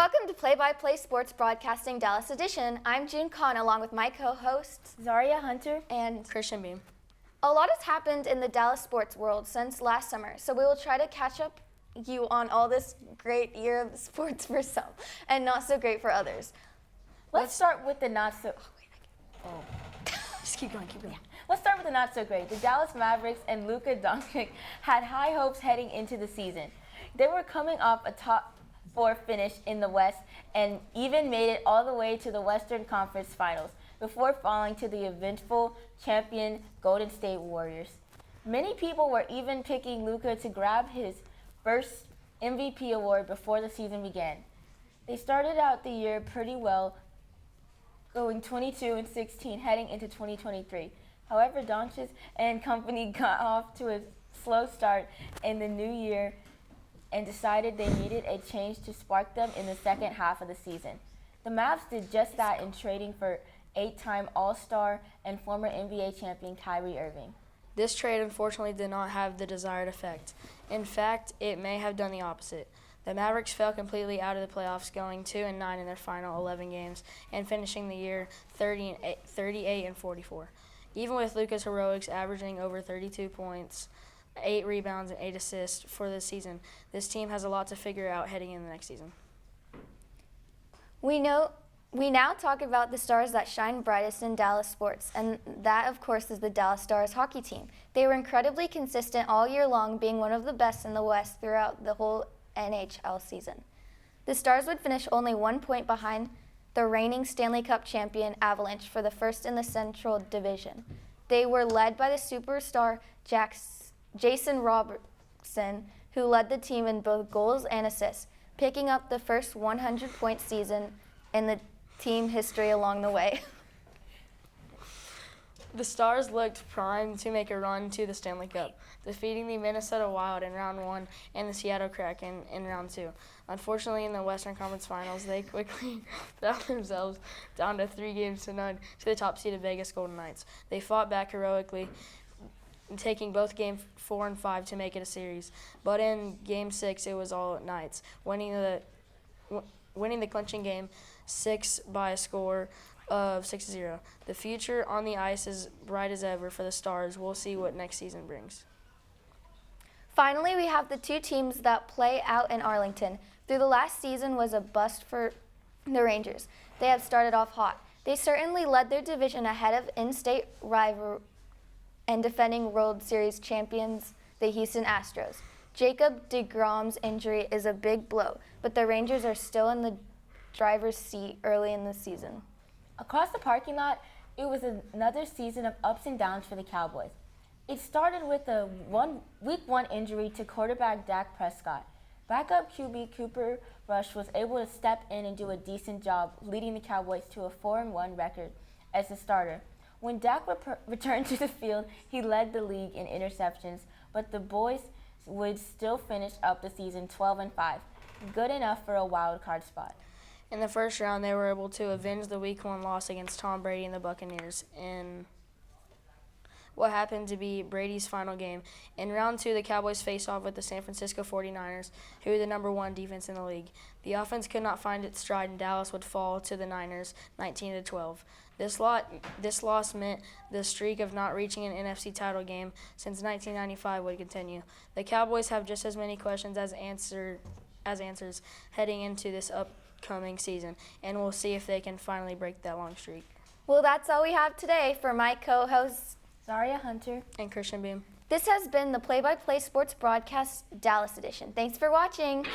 Welcome to Play by Play Sports Broadcasting Dallas Edition. I'm June Kahn along with my co-hosts Zaria Hunter and Christian Beam. A lot has happened in the Dallas sports world since last summer, so we will try to catch up you on all this great year of sports for some and not so great for others. Let's start with the not so. Just keep going. Yeah. Let's start with the not so great. The Dallas Mavericks and Luka Doncic had high hopes heading into the season. They were coming off a top 4 finish in the West and even made it all the way to the Western Conference Finals before falling to the eventful champion Golden State Warriors. Many people were even picking Luka to grab his first MVP award before the season began. They started out the year pretty well, going 22-16 heading into 2023. However, Doncic and company got off to a slow start in the new year and decided they needed a change to spark them in the second half of the season. The Mavs did just that in trading for 8-time All-Star and former NBA champion Kyrie Irving. This trade unfortunately did not have the desired effect. In fact, it may have done the opposite. The Mavericks fell completely out of the playoffs, going 2-9 in their final 11 games and finishing the year 38-44. Even with Luka's heroics averaging over 32 points, 8 rebounds, and 8 assists for the season, this team has a lot to figure out heading into the next season. We now talk about the stars that shine brightest in Dallas sports, and that, of course, is the Dallas Stars hockey team. They were incredibly consistent all year long, being one of the best in the West throughout the whole NHL season. The Stars would finish only 1 point behind the reigning Stanley Cup champion Avalanche for the first in the Central Division. They were led by the superstar Jason Robertson, who led the team in both goals and assists, picking up the first 100-point season in the team history along the way. The Stars looked primed to make a run to the Stanley Cup, defeating the Minnesota Wild in Round 1 and the Seattle Kraken in Round 2. Unfortunately, in the Western Conference Finals, they quickly found themselves down to 3-0 to the top-seeded Vegas Golden Knights. They fought back heroically, taking both Game 4 and 5 to make it a series. But in Game 6, it was all Knights, winning the clinching Game 6 by a score of 6-0. The future on the ice is bright as ever for the Stars. We'll see what next season brings. Finally, we have the two teams that play out in Arlington. Through the last season was a bust for the Rangers. They have started off hot. They certainly led their division ahead of in-state rival and defending World Series champions, the Houston Astros. Jacob deGrom's injury is a big blow, but the Rangers are still in the driver's seat early in the season. Across the parking lot, it was another season of ups and downs for the Cowboys. It started with a Week 1 injury to quarterback Dak Prescott. Backup QB Cooper Rush was able to step in and do a decent job, leading the Cowboys to a 4-1 record as the starter. When Dak returned to the field, he led the league in interceptions, but the boys would still finish up the season 12-5, good enough for a wild card spot. In the first round, they were able to avenge the Week 1 loss against Tom Brady and the Buccaneers in what happened to be Brady's final game. In Round 2, the Cowboys faced off with the San Francisco 49ers, who are the number 1 defense in the league. The offense could not find its stride, and Dallas would fall to the Niners 19-12. This loss meant the streak of not reaching an NFC title game since 1995 would continue. The Cowboys have just as many questions as answers heading into this upcoming season, and we'll see if they can finally break that long streak. Well, that's all we have today. For my co-hosts, Zaria Hunter and Christian Beam. This has been the Play by Play Sports Broadcast Dallas Edition. Thanks for watching.